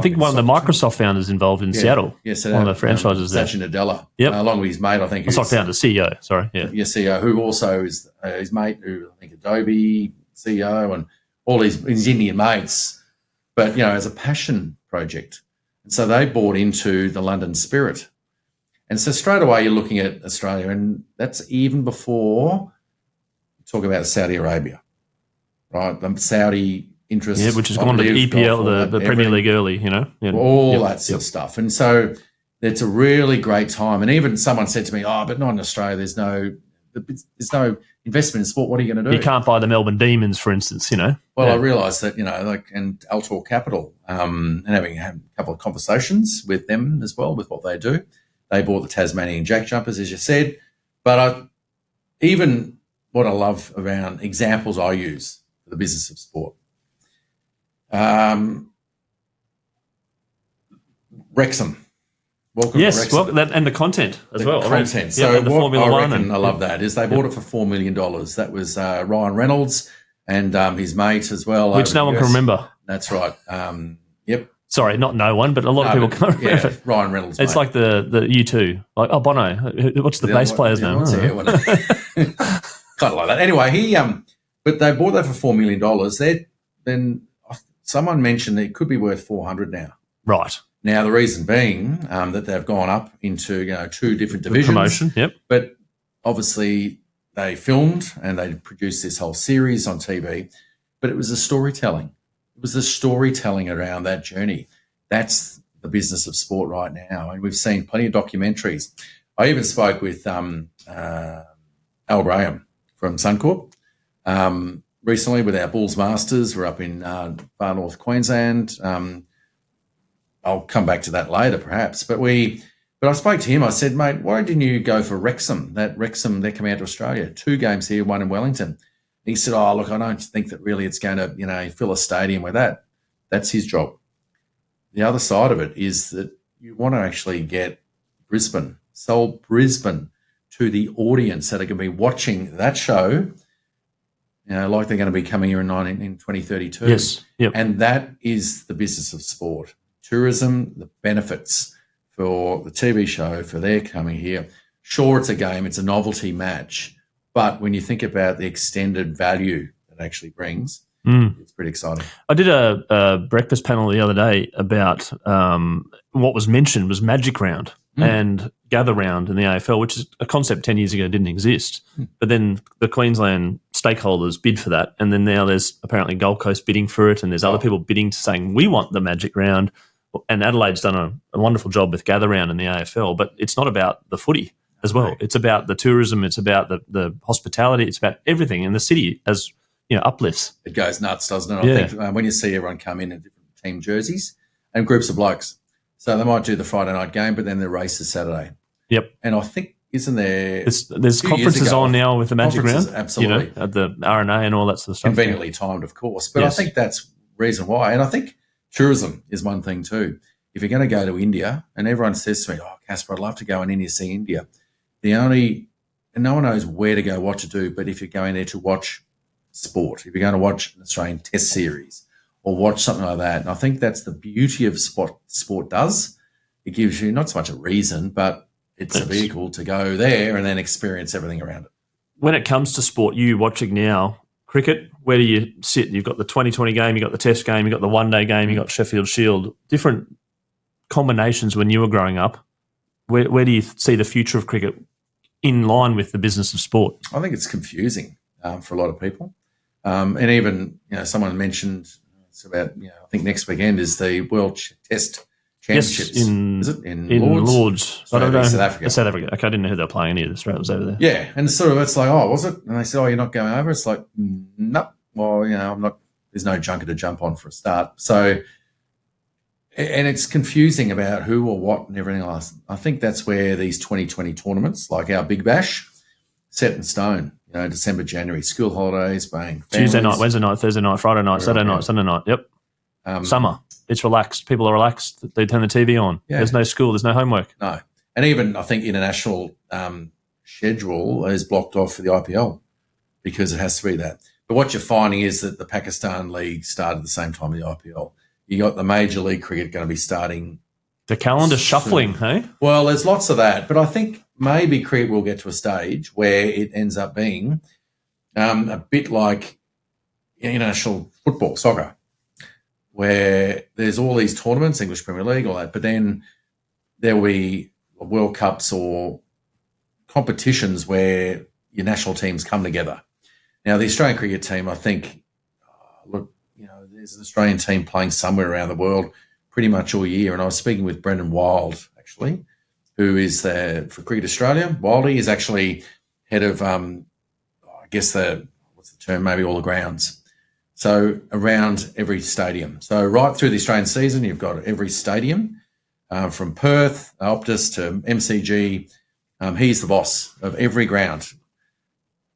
think one of the Microsoft founders involved in Seattle. Yes, one of the franchises there. Satya Nadella, yep. Along with his mate, I think. Founder, CEO, sorry. Yeah. Your CEO, who also is his mate, who I think Adobe CEO, and all his Indian mates, but, as a passion project. And so they bought into the London spirit. And so straight away you're looking at Australia, and that's even before talk about Saudi Arabia, right? The Saudi interest. Yeah, which has gone to the EPL, the Premier League early, all that sort of stuff. And so it's a really great time. And even someone said to me, but not in Australia, there's no investment in sport. What are you going to do? You can't buy the Melbourne Demons, for instance, Well, I realised that, and Altor Capital, and having had a couple of conversations with them as well, with what they do. They bought the Tasmanian Jack Jumpers, as you said. But even what I love around examples I use for the business of sport. Wrexham. Welcome to Wrexham. And the content as well. Content. So the Formula One. I love that is they bought it for $4 million. That was Ryan Reynolds and his mate as well. Which no one can remember. That's right. Yep. Sorry, not no one, but a lot of people can't remember. Yeah, Ryan Reynolds. It's like the U2. Like, Bono. What's the bass player's name? Kind of like that. Anyway, but they bought that for $4 million. Then someone mentioned that it could be worth 400 now. Right. Now, the reason being that they've gone up into 2 different divisions. Promotion, yep. But obviously they filmed and they produced this whole series on TV, but it was the storytelling. It was the storytelling around that journey. That's the business of sport right now. And we've seen plenty of documentaries. I even spoke with Al Graham from Suncorp recently with our Bulls Masters. We're up in far north Queensland. I'll come back to that later perhaps. But we But I spoke to him. I said, mate, why didn't you go for Wrexham? They're coming out to Australia. 2 games here, 1 in Wellington. He said, oh, look, I don't think that really it's going to, fill a stadium with that. That's his job. The other side of it is that you want to actually get sell Brisbane to the audience that are going to be watching that show, like they're going to be coming here in 2032. Yes. Yep. And that is the business of sport. Tourism, the benefits for the TV show, for their coming here. Sure, it's a game, it's a novelty match, but when you think about the extended value that actually brings, it's pretty exciting. I did a breakfast panel the other day about what was mentioned was Magic Round and Gather Round in the AFL, which is a concept 10 years ago didn't exist. But then the Queensland stakeholders bid for that, and then now there's apparently Gold Coast bidding for it, and there's other people bidding to saying we want the Magic Round. And Adelaide's done a wonderful job with Gather Round in the AFL, but it's not about the footy as well. It's about the tourism, it's about the hospitality, it's about everything in the city as uplifts. It goes nuts, doesn't it? I think when you see everyone come in different team jerseys and groups of blokes. So they might do the Friday night game, but then the race is Saturday. Yep. And I think, isn't there... There's conferences on now with the Magic Round. Absolutely. At the RNA and all that sort of stuff. Conveniently timed, of course. But I think that's the reason why. And I think tourism is one thing too. If you're going to go to India, and everyone says to me, oh, Kaspa, I'd love to go in India, see India. And no one knows where to go, what to do, but if you're going there to watch sport, if you're going to watch an Australian Test series or watch something like that, and I think that's the beauty of sport does. It gives you not so much a reason, but it's a vehicle to go there and then experience everything around it. When it comes to sport, you watching now, cricket, where do you sit? You've got the 2020 game, you've got the Test game, you've got the one-day game, you've got Sheffield Shield, different combinations when you were growing up. Where do you see the future of cricket in line with the business of sport? I think it's confusing for a lot of people. And even, someone mentioned it's about, I think next weekend is the World Test Championships. Yes, in Lords. Sorry, I don't know. South Africa. South Africa. Okay, I didn't know who they were playing any of the Australians over there. Yeah, and it's like, oh, was it? And they said, oh, you're not going over? It's like, no. Well, I'm not. There's no junket to jump on for a start. So, and it's confusing about who or what and everything else. I think that's where these 2020 tournaments, like our Big Bash, set in stone. December, January, school holidays, bang. Tuesday night, Wednesday night, Thursday night, Friday night, Saturday night, Sunday night. Yep. Summer. It's relaxed. People are relaxed. They turn the TV on. Yeah. There's no school. There's no homework. No. And even I think international schedule is blocked off for the IPL because it has to be that. But what you're finding is that the Pakistan League started at the same time as the IPL. You got the Major League Cricket going to be starting. The calendar shuffling, hey? Well, there's lots of that. But I think maybe cricket will get to a stage where it ends up being a bit like international football, soccer, where there's all these tournaments, English Premier League, all that, but then there will be World Cups or competitions where your national teams come together. Now, the Australian cricket team, I think, there's an Australian team playing somewhere around the world pretty much all year. And I was speaking with Brendan Wild, actually, who is there for Cricket Australia. Wildy is actually head of, what's the term, maybe all the grounds. So around every stadium. So right through the Australian season, you've got every stadium from Perth, Optus to MCG. He's the boss of every ground.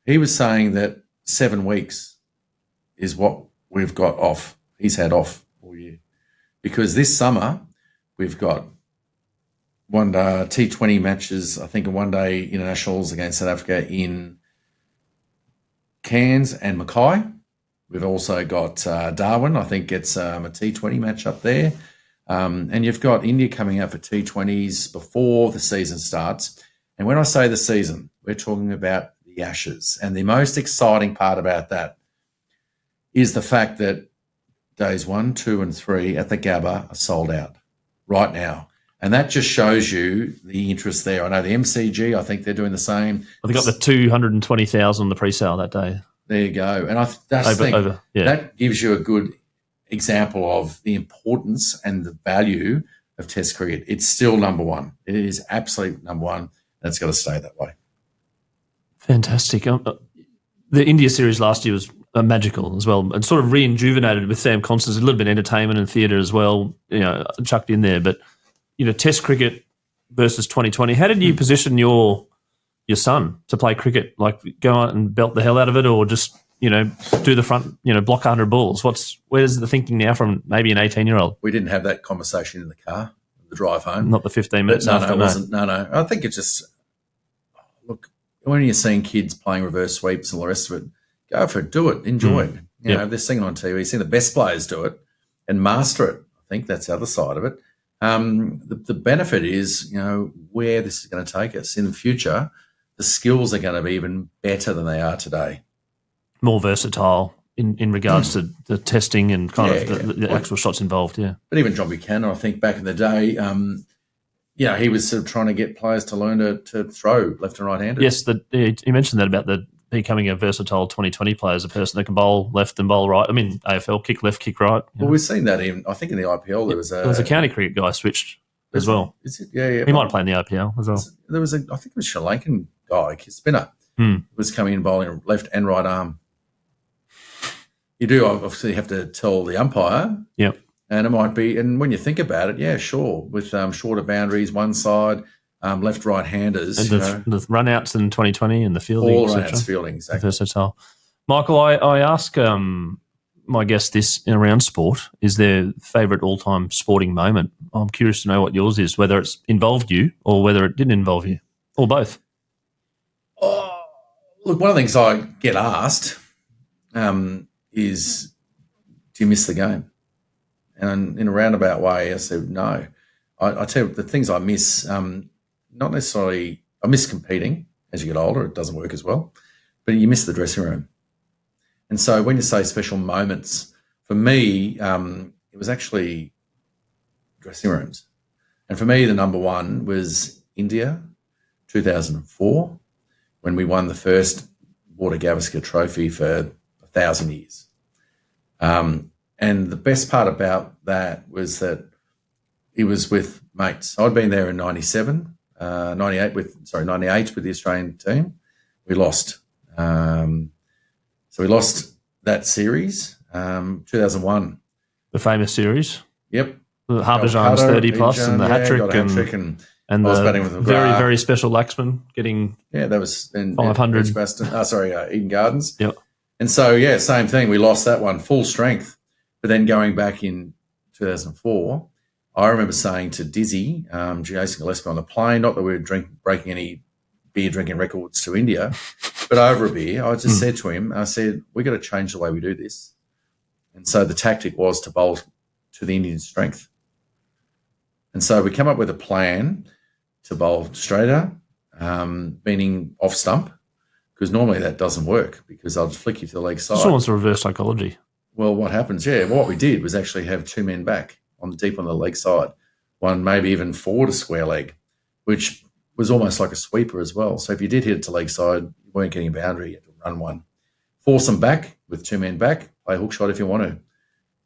He was saying that 7 weeks is what we've got off. He's had off all year. Because this summer we've got one T20 matches, I think, and one-day internationals against South Africa in Cairns and Mackay. We've also got Darwin, I think, gets a T20 match up there. And you've got India coming out for T20s before the season starts. And when I say the season, we're talking about the Ashes. And the most exciting part about that is the fact that days 1, 2, and 3 at the Gabba are sold out right now. And that just shows you the interest there. I know the MCG, I think they're doing the same. Well, they got the 220,000 on the pre-sale that day. There you go. And that gives you a good example of the importance and the value of Test cricket. It's still number one. It is absolute number one. And it's got to stay that way. Fantastic. The India series last year was magical as well, and sort of re-injuvenated with Sam Constance, a little bit of entertainment and theatre as well, chucked in there. But, Test cricket, versus 2020. How did you position your son to play cricket? Like go out and belt the hell out of it, or just do the front, block 100 balls? Where's the thinking now from maybe an 18-year-old? We didn't have that conversation in the car, the drive home. Not the 15 minutes no, after. No, it wasn't. No. I think it's just, look, when you're seeing kids playing reverse sweeps and all the rest of it, go for it, do it, enjoy it. They're seeing it on TV, seeing the best players do it and master it. I think that's the other side of it. The benefit is, where this is going to take us in the future. The skills are going to be even better than they are today. More versatile in regards to the testing and the actual shots involved, But even John Buchanan, I think back in the day, he was sort of trying to get players to learn to throw left and right-handed. Yes, you mentioned that about becoming a versatile 2020 player as a person that can bowl left and bowl right. I mean, AFL, kick left, kick right. Well, we've seen that I think in the IPL there was a county cricket guy switched as well. Is it? Yeah. He might play in the IPL as well. There was I think it was Sri Lankan guy, spinner, was coming in bowling left and right arm. You do obviously have to tell the umpire. Yep. And it might be, and when you think about it, sure, with shorter boundaries, one side, left, right-handers. And the run-outs in 2020 and the fielding, all run-outs, fielding, exactly. Versatile. Michael, I ask my guests this around sport, is their favourite all-time sporting moment? I'm curious to know what yours is, whether it's involved you or whether it didn't involve you, or both. Oh, look, one of the things I get asked is, do you miss the game? And in a roundabout way, I said, no. I tell you, the things I miss, not necessarily, I miss competing. As you get older, it doesn't work as well. But you miss the dressing room. And so when you say special moments, for me, it was actually dressing rooms. And for me, the number one was India, 2004, when we won the first Water Gavaskar Trophy for 1,000 years. And the best part about that was that it was with mates. I'd been there in 98 with the Australian team. We lost. So we lost that series, 2001. The famous series? Yep. The Harbour's 30 plus and the hat-trick. And the very, very special Laxman getting that was in 500. Eden Gardens. Yep. And so, same thing. We lost that one, full strength. But then going back in 2004, I remember saying to Dizzy, Jason Gillespie on the plane, not that we were breaking any beer drinking records to India, but over a beer, I just said to him, we got to change the way we do this. And so the tactic was to bowl to the Indian strength. And so we come up with a plan to bowl straighter, meaning off stump, because normally that doesn't work because I'll flick you to the leg side. It's almost a reverse psychology. Well, what happens, what we did was actually have two men back deep on the leg side, one maybe even forward a square leg, which was almost like a sweeper as well. So if you did hit it to leg side, you weren't getting a boundary, you had to run one. Force them back with two men back, play hook shot if you want to.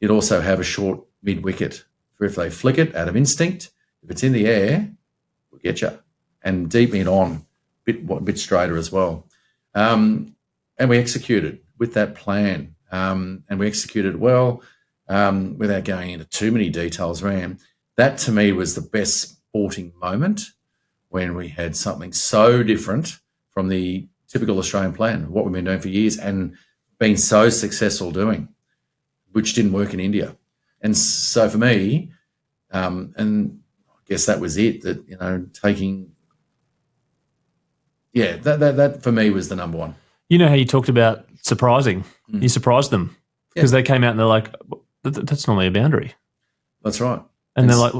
You'd also have a short mid-wicket for if they flick it out of instinct. If it's in the air, we'll get you. And deep in on, a bit straighter as well. And we executed with that plan. And we executed well without going into too many details around. That to me was the best sporting moment when we had something so different from the typical Australian plan, what we've been doing for years and been so successful doing, which didn't work in India. And so for me, and I guess that was it, that, that for me was the number one. You know how you talked about surprising? You surprised them because they came out and they're like, that's normally a boundary. That's right. And they're like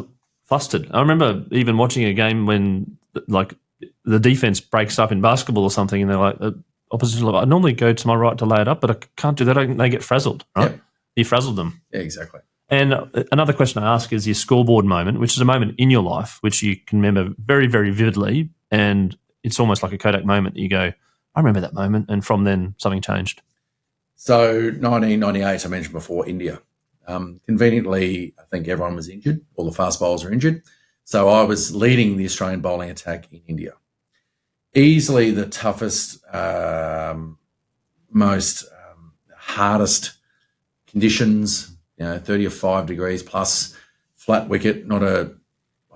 flustered. I remember even watching a game when the defense breaks up in basketball or something and they're like, the opposition, I normally go to my right to lay it up, but I can't do that. They get frazzled, right? Yep. You frazzled them. Yeah, exactly. And another question I ask is your scoreboard moment, which is a moment in your life which you can remember very, very vividly, and it's almost like a Kodak moment. You go, I remember that moment, and from then something changed. So 1998, I mentioned before, India. Conveniently, I think everyone was injured. All the fast bowlers were injured. So I was leading the Australian bowling attack in India. Easily the toughest, most hardest conditions, 30 or 5 degrees plus, flat wicket, not a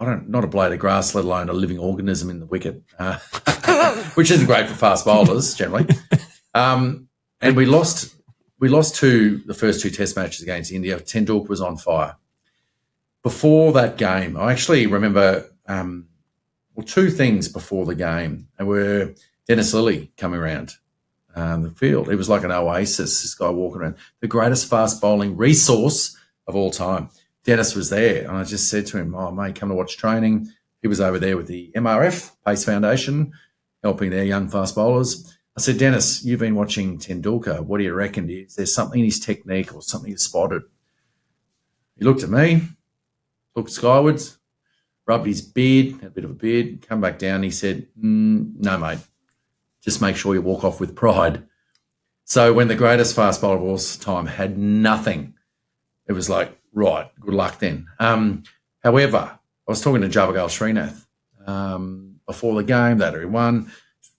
not a blade of grass, let alone a living organism in the wicket, which isn't great for fast bowlers generally. And we lost the first 2 Test matches against India. Tendulkar was on fire. Before that game, I actually remember 2 things before the game. There were Dennis Lillee coming around the field. It was like an oasis, this guy walking around. The greatest fast bowling resource of all time. Dennis was there, and I just said to him, "Oh, mate, come to watch training." He was over there with the MRF, Pace Foundation, helping their young fast bowlers. I said, "Dennis, you've been watching Tendulkar. What do you reckon? Is there something in his technique or something you spotted?" He looked at me, looked skywards, rubbed his beard, had a bit of a beard, come back down. He said, "No, mate, just make sure you walk off with pride." So when the greatest fast bowler of all time had nothing, it was like, right, good luck then. However, I was talking to Javagal Srinath before the game that he won,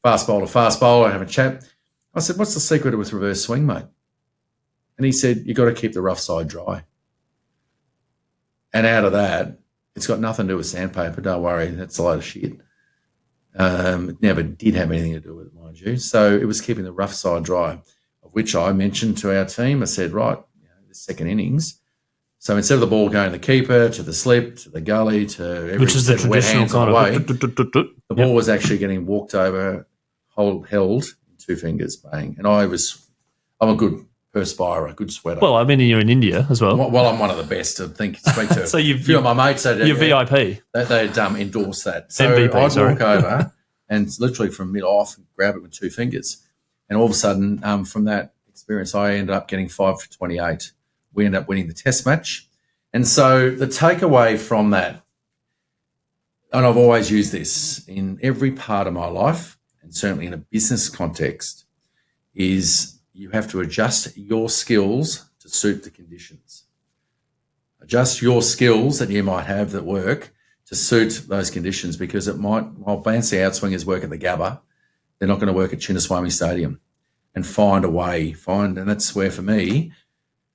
fast bowler, have a chat. I said, "What's the secret with reverse swing, mate?" And he said, "You got to keep the rough side dry." And out of that, it's got nothing to do with sandpaper. Don't worry, that's a load of shit. It never did have anything to do with it, mind you. So it was keeping the rough side dry, of which I mentioned to our team. I said, right, the second innings. So instead of the ball going to the keeper, to the slip, to the gully, to every which is the traditional kind away, of the ball was actually getting walked over, held in 2 fingers, bang. And I'm a good perspirer, a good sweater. Well, I mean, you're in India as well. Well, I'm one of the best to speak to. So a few of my mates, you're VIP. They'd endorse that. So MVP, I'd sorry. walk over and literally from mid-off grab it with 2 fingers. And all of a sudden, from that experience, I ended up getting 5 for 28. We ended up winning the Test match. And so the takeaway from that, and I've always used this in every part of my life, and certainly in a business context, is you have to adjust your skills to suit the conditions. Adjust your skills that you might have that work to suit those conditions, because it might, while bouncy outswingers work at the Gabba, they're not going to work at Chinnaswamy Stadium. And find a way, and that's where for me,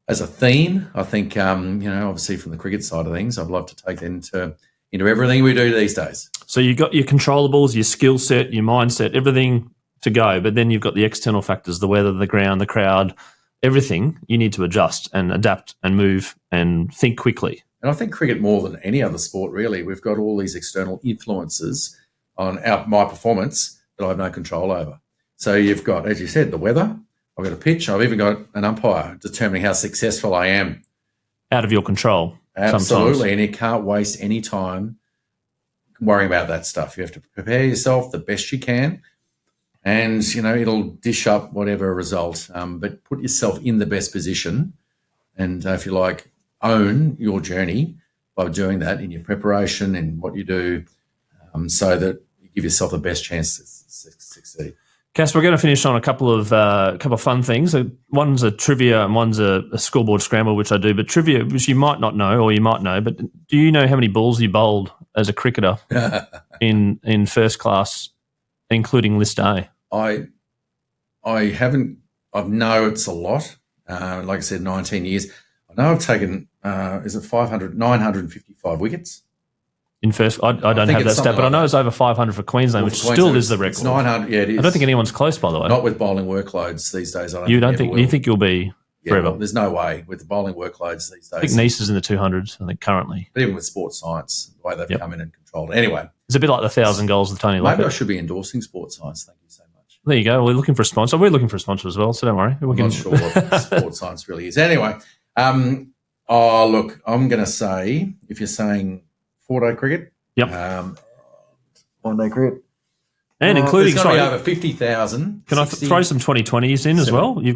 as a theme, I think, obviously from the cricket side of things, I'd love to take that into everything we do these days. So you've got your controllables, your skill set, your mindset, everything to go, but then you've got the external factors, the weather, the ground, the crowd, everything you need to adjust and adapt and move and think quickly. And I think cricket more than any other sport, really, we've got all these external influences on my performance that I have no control over. So you've got, as you said, the weather. I've got a pitch. I've even got an umpire determining how successful I am. Out of your control. Absolutely. Sometimes. And you can't waste any time worrying about that stuff. You have to prepare yourself the best you can, and, it'll dish up whatever result. But put yourself in the best position and, if you like, own your journey by doing that in your preparation and what you do, so that you give yourself the best chance to succeed. Cass, we're going to finish on a couple of fun things. One's a trivia and one's a scoreboard scramble, which I do. But trivia, which you might not know or you might know, but do you know how many balls you bowled as a cricketer in first class, including List A? I haven't. I know it's a lot. Like I said, 19 years. I know I've taken, 955 wickets? In first, I don't have that stat, but I know it's over 500 for Queensland, which still is the record. It's 900, yeah, it is. I don't think anyone's close, by the way. Not with bowling workloads these days. You think you'll be forever? Well, there's no way with the bowling workloads these days. I think Nice is in the 200s, I think, currently. But even with sports science, the way they've come in and controlled it. Anyway. It's a bit like the 1,000 goals with Tony Lockett. Maybe I should be endorsing sports science. Thank you so much. There you go. We're looking for a sponsor. We're looking for a sponsor as well, so don't worry. I'm not sure what sports science really is. Anyway, look, I'm going to say, if you're saying 4-day cricket, yep. 1-day cricket. And including, it's going to be over 50,000. Can I throw some 2020s in as well? You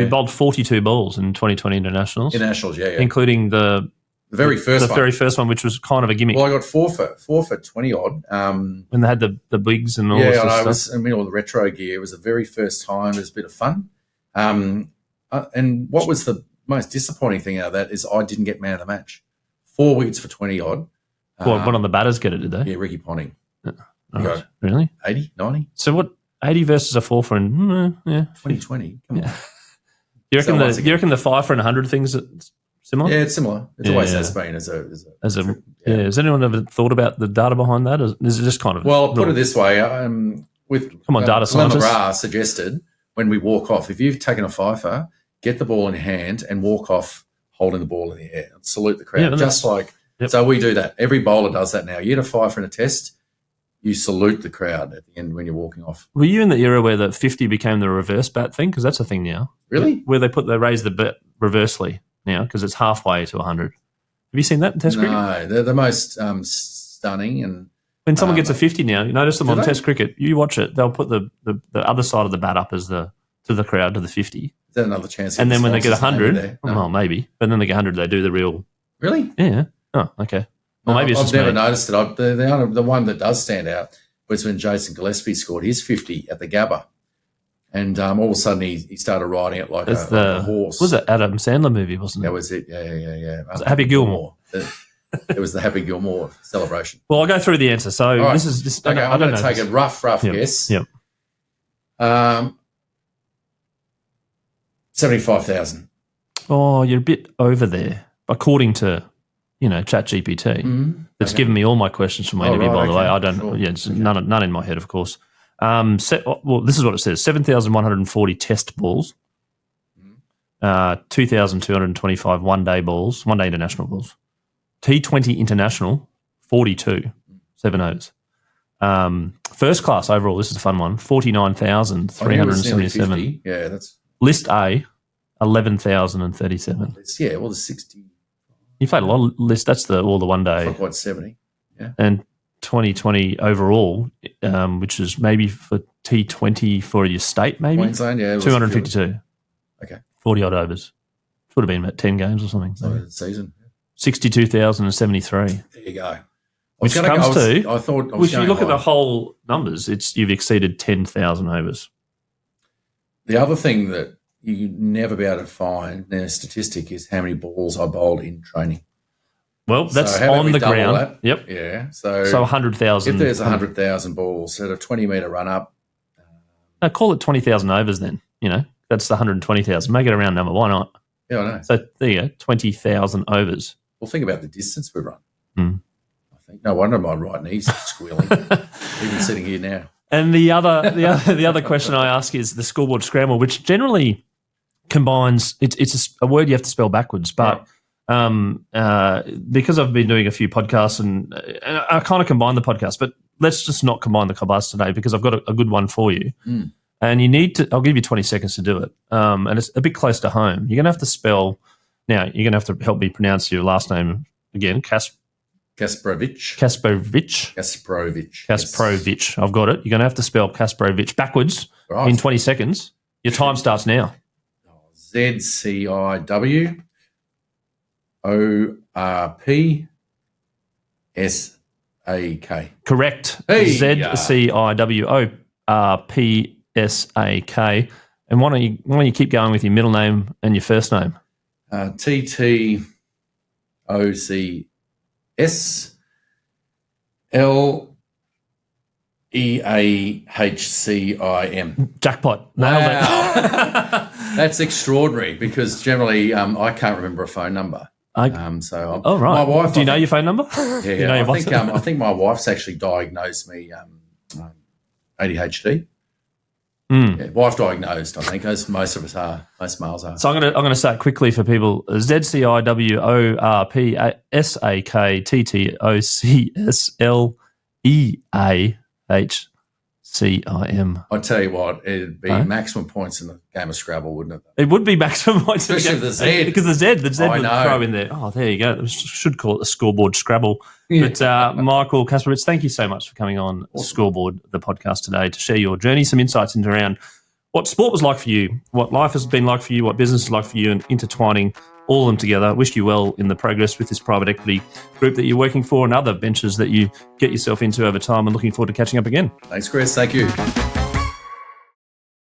bowled 42 balls in 2020 internationals. Internationals, yeah. Including the very first one, which was kind of a gimmick. Well, I got four for 20 odd. When they had the bigs and all this stuff. All the retro gear. It was the very first time. It was a bit of fun. And what was the most disappointing thing out of that is I didn't get man of the match. 4 wickets for 20 odd. One of the batters get it, did they? Yeah, Ricky Ponting. Right. Really? 80, 90? So what, 80 versus a 4 for 2020? Come on. You reckon the 5 for 100 thing's Similar? Yeah, it's similar. It's always has been as a Has anyone ever thought about the data behind that? Is it just kind of put it this way, data Glenn scientists. McGrath suggested when we walk off, if you've taken a fifer, get the ball in your hand and walk off holding the ball in the air. Salute the crowd. So we do that. Every bowler does that now. You get a fifer in a test, you salute the crowd at the end when you're walking off. Were you in the era where the 50 became the reverse bat thing? Because that's a thing now. Really? Where they raise the bat reversely now because it's halfway to 100. Have you seen that in Test cricket? No, they're the most stunning. And when someone gets a 50 now, you notice them on Test cricket. You watch it; they'll put the other side of the bat up as to the crowd to the 50. Is that another chance? And then when they get 100, well, maybe. But then they get 100, they do the real. Really? Yeah. Oh, okay. Well, maybe it's I've never noticed it. The one that does stand out was when Jason Gillespie scored his 50 at the Gabba. And all of a sudden he started riding it like a horse. Was it Adam Sandler movie, wasn't it? That was it. Yeah. Was it Happy Gilmore? It was the Happy Gilmore celebration. Well, I'll go through the answer. So right. this is okay, I'm going to take a rough guess. Yep. 75,000. Oh, you're a bit over there, according to ChatGPT. Mm-hmm. It's given me all my questions for my interview. By the way, I don't. Sure. Yeah, it's none in my head, of course. This is what it says: 7,140 test balls, 2,225 one-day international balls, T20 international, 42, 7 overs. First class overall, this is a fun one, 49,377. Yeah, that's List A, 11,037. Yeah, well, the 60. You played a lot of lists. That's all the one day. Not quite 70. Yeah. And 2020 overall, which is maybe for T20 for your state, maybe? Queensland, yeah. 252. Okay. 40 odd overs. Would have been about 10 games or something. So season. 62,073. There you go. Which comes to, I thought, if you look at the whole numbers, you've exceeded 10,000 overs. The other thing that you never be able to find in a statistic is how many balls I bowled in training. Well, that's on the ground. That? Yep. Yeah. So 100,000. If there's 100,000 balls at a 20-metre run-up. Call it 20,000 overs then. That's the 120,000. Make it a round number. Why not? Yeah, I know. So there you go, 20,000 overs. Well, think about the distance we run. Mm. I think no wonder my right knee's squealing, even sitting here now. And the other question I ask is the scoreboard scramble, which generally combines. It's a word you have to spell backwards, but because I've been doing a few podcasts and I kind of combine the podcast, but let's just not combine the podcasts today because I've got a good one for you. Mm. And you need to. I'll give you 20 seconds to do it. And it's a bit close to home. You're going to have to spell. Now you're going to have to help me pronounce your last name again. Kasprowicz. Kasprowicz. I've got it. You're going to have to spell Kasprowicz backwards in 20 seconds. Your time starts now. ZCIWORPSAK. Correct. Hey, ZCIWORPSAK. And why don't you keep going with your middle name and your first name? TTOCSLEAHCIM. Jackpot. Nailed it. That's extraordinary because generally I can't remember a phone number. Right. My wife. Do you know your phone number? Yeah, I think my wife's actually diagnosed me ADHD. Mm. Yeah, wife diagnosed, I think, as most of us are, most males are. So I'm going to say it quickly for people. ZCIWORPSAKTTOCSLEAHCIM. I tell you what, it'd be maximum points in the game of Scrabble, wouldn't it? It would be maximum points, especially the Z, because the Z would throw in there. Oh, there you go. We should call it the Scoreboard Scrabble. Yeah. But Michael Kasprowicz, thank you so much for coming on Scoreboard, the podcast today, to share your journey, some insights into around what sport was like for you, what life has been like for you, what business is like for you, and intertwining all of them together. Wish you well in the progress with this private equity group that you're working for and other ventures that you get yourself into over time, and looking forward to catching up again. Thanks, Chris. Thank you.